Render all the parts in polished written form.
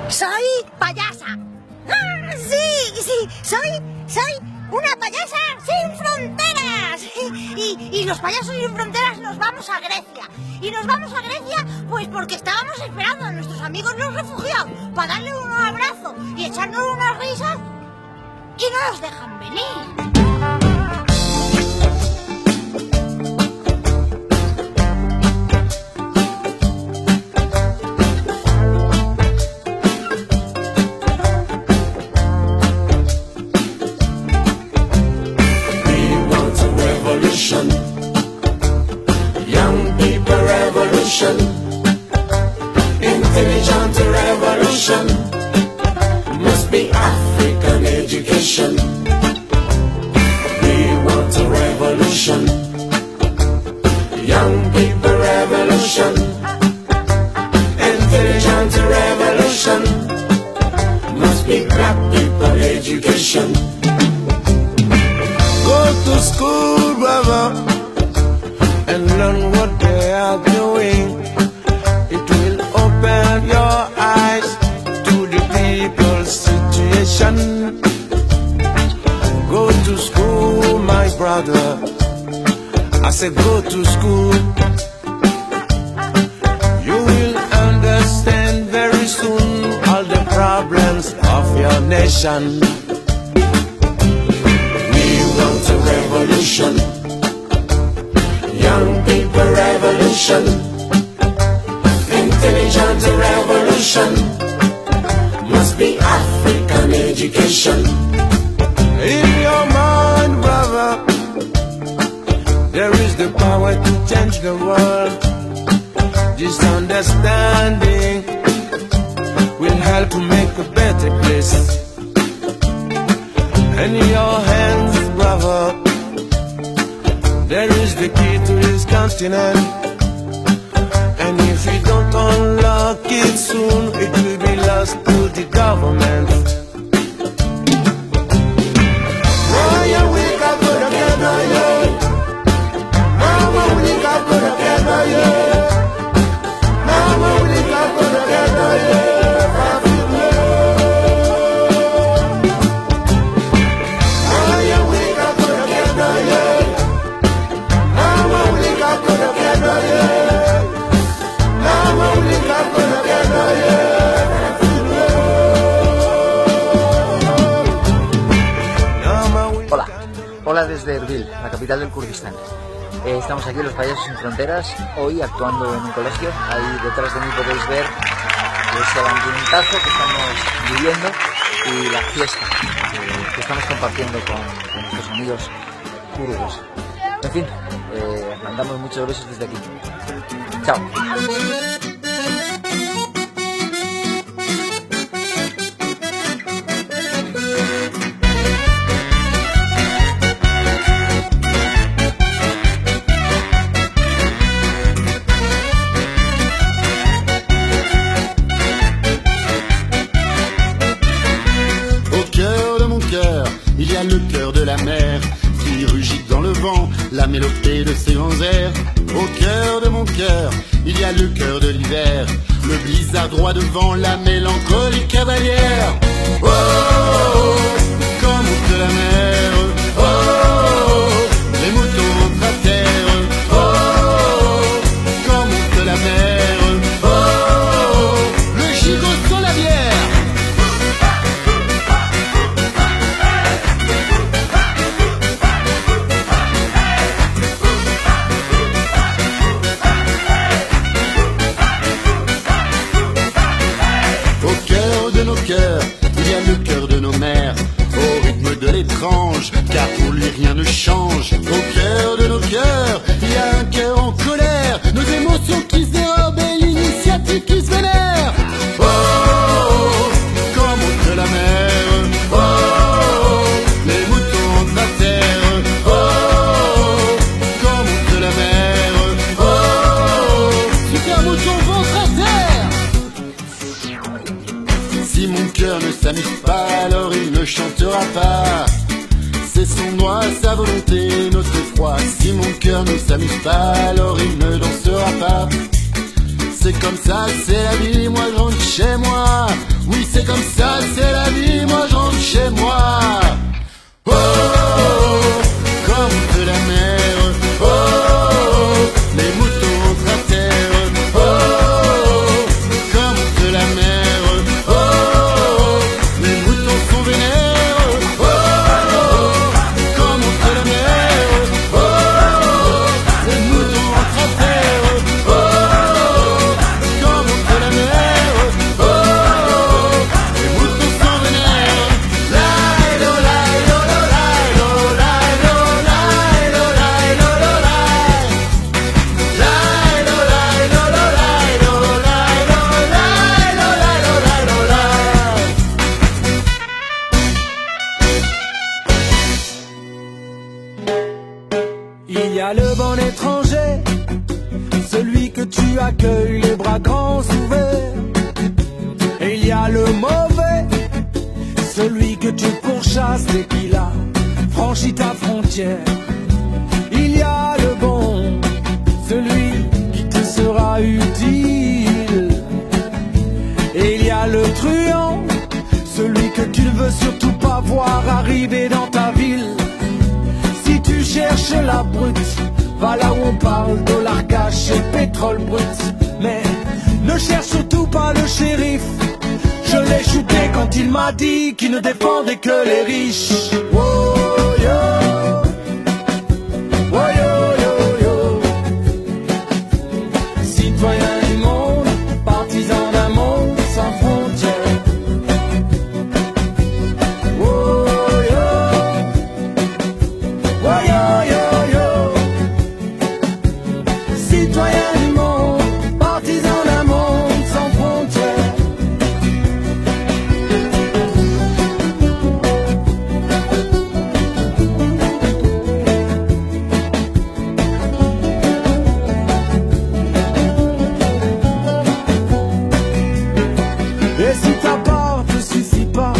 Soy payasa. ¡Ah, sí! Soy una payasa sin fronteras. Y los payasos sin fronteras nos vamos a Grecia. Y nos vamos a Grecia pues porque estábamos esperando a nuestros amigos los refugiados para darle un abrazo y echarnos unas risas y no nos dejan venir. Young people revolution, intelligent revolution, must be African education. We want a revolution, young people revolution, intelligent revolution, must be black people education. Go to school, brother, and learn what they are doing. It will open your eyes to the people's situation. Go to school, my brother. I said go to school. You will understand very soon all the problems of your nation. We want a revolution, young people revolution, intelligent revolution, must be African education. In your mind, brother, there is the power to change the world. This understanding will help to make a better place. In your hands, brother, there is the key to this continent. And if we don't unlock it soon, it will be lost to the government. Hola desde Erbil, la capital del Kurdistán. Estamos aquí los Payasos sin Fronteras, hoy actuando en un colegio. Ahí detrás de mí podéis ver el ambientazo que estamos viviendo y la fiesta que estamos compartiendo con nuestros amigos kurdos. En fin, mandamos muchos besos desde aquí. Chao. Il y a le cœur de la mer qui rugit dans le vent, la mélopée de ses grands airs. Au cœur de mon cœur, il y a le cœur de l'hiver, le blizzard droit devant, la mélancolie cavalière. Oh, oh, oh, comme monte la mer, oh, oh, oh, les moutons rentrent à terre. Oh, oh, oh, comme monte la mer, oh, oh, oh, le gigot sur la bière. Il y a le cœur de nos mères, au rythme de l'étrange, car pour lui rien ne change. Au cœur de nos cœurs, il y a un cœur en colère, nos émotions qui se dérobent et l'initiative qui se vénère. Oh, oh, oh, comme monte la mer, oh, oh, oh, les moutons rentrent à terre. Oh, oh, oh, comme monte la mer, oh, oh, oh, super mouton ventre à terre. Si mon cœur ne s'amuse pas, alors il ne chantera pas. C'est son droit, sa volonté, notre foi. Si mon cœur ne s'amuse pas, alors il ne dansera pas. C'est comme ça, c'est la vie, moi je rentre chez moi. Oui, c'est comme ça, c'est la vie, moi je rentre chez moi. Oh, oh, oh, comme de la mer. Oh, oh, oh, les moutons à terre. Oh, oh, oh, comme de la mer. Oh, oh, oh, les moutons sont vénères. Oh, oh, oh, comme de la mer. Oh, oh, oh, les moutons à terre. Oh, oh, oh, comme de la mer. Oh, oh, oh, les moutons sont vénères. Laïlo, laïlo, laïlo, laïlo, laïlo, laïlo, laïlo, laïlo, laïlo, laïlo, laïlo, laïlo, laïlo. Il y a le bon étranger, celui que tu accueilles les bras grands ouverts. Et il y a le mauvais, celui que tu pourchasses dès qu'il a franchi ta frontière. Il y a le bon, celui qui te sera utile. Et il y a le truand, celui que tu ne veux surtout pas voir arriver dans ta ville. Si tu cherches la brute, va là où on parle dollar cash et pétrole brut. Mais ne cherche surtout pas le shérif, je l'ai shooté quand il m'a dit qu'il ne défendait que les riches. Oh, yo. Oh, yo, yo, yo. Citoyen du monde, partisan d'un monde sans frontières. Oh, yo. Oh, yo, yo, yo. Citoyen du monde, partisan d'un monde sans frontières. Et si ta part te suffit pas,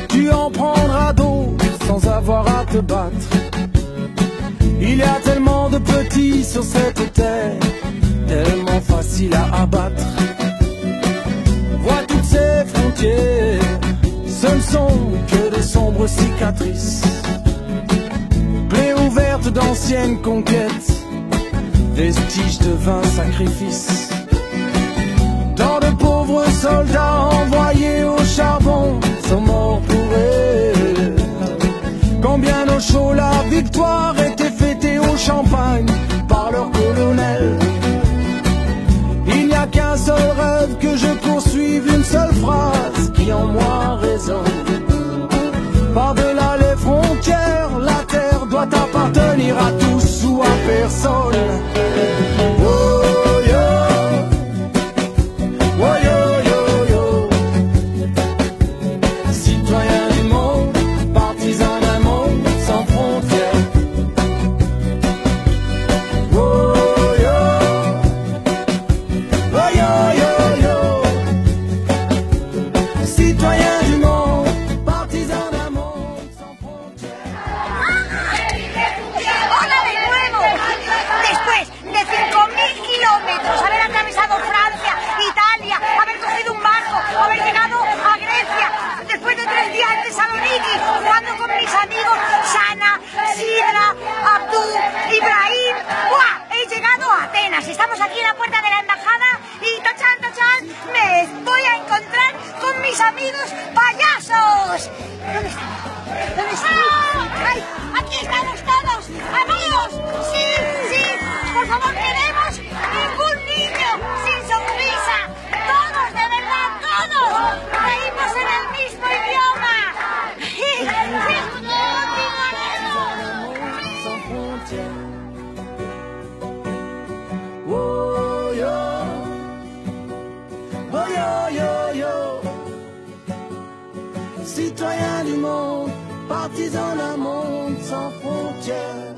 tu en prendras d'autres sans avoir à te battre. Il y a tellement de petits sur cette terre, tellement facile à abattre. Vois toutes ces frontières, ce ne sont que de sombres cicatrices. Plaies ouvertes d'anciennes conquêtes, vestiges de vains sacrifices. Tant de pauvres soldats envoyés au charbon sont morts pour elle. Combien nos chauds la victoire était fêtée au champagne par leur colonel. Il n'y a qu'un seul rêve que je poursuive, une seule phrase qui en moi résonne. Par-delà les frontières, la terre doit appartenir à tous ou à personne. Oh, yo. Oh, yo, yo, yo. Citoyen du monde, partisan d'un monde sans frontières. Oh, yo. Oh, yo, yo, yo. Citoyen du monde, partisan d'un monde sans frontières. ¡Hola de nuevo! Después de 5.000 kilómetros, haber atravesado Francia, Italia, haber cogido un barco, haber llegado a Grecia, después de 3 días en Tesaloniki, jugando con mis amigos Sana, Sidra, Abdú, Ibrahim, ¡buah! He llegado a Atenas. Estamos aquí en la puerta de la embajada y tachán, tachán, me voy a encontrar con mis amigos payasos. ¿Dónde están? ¿Dónde están? ¡Ay! ¡Aquí estamos todos! ¡Amigos! ¡Sí, sí! ¡Por favor, queremos ningún niño sin sonrisa! ¡Todos, de verdad, todos! ¡Reímos en el mismo idioma! ¡Sí! Sans frontières. Oh, yo. Oh, yo, yo, yo. Citoyen du monde, partisan d'un monde sans frontières.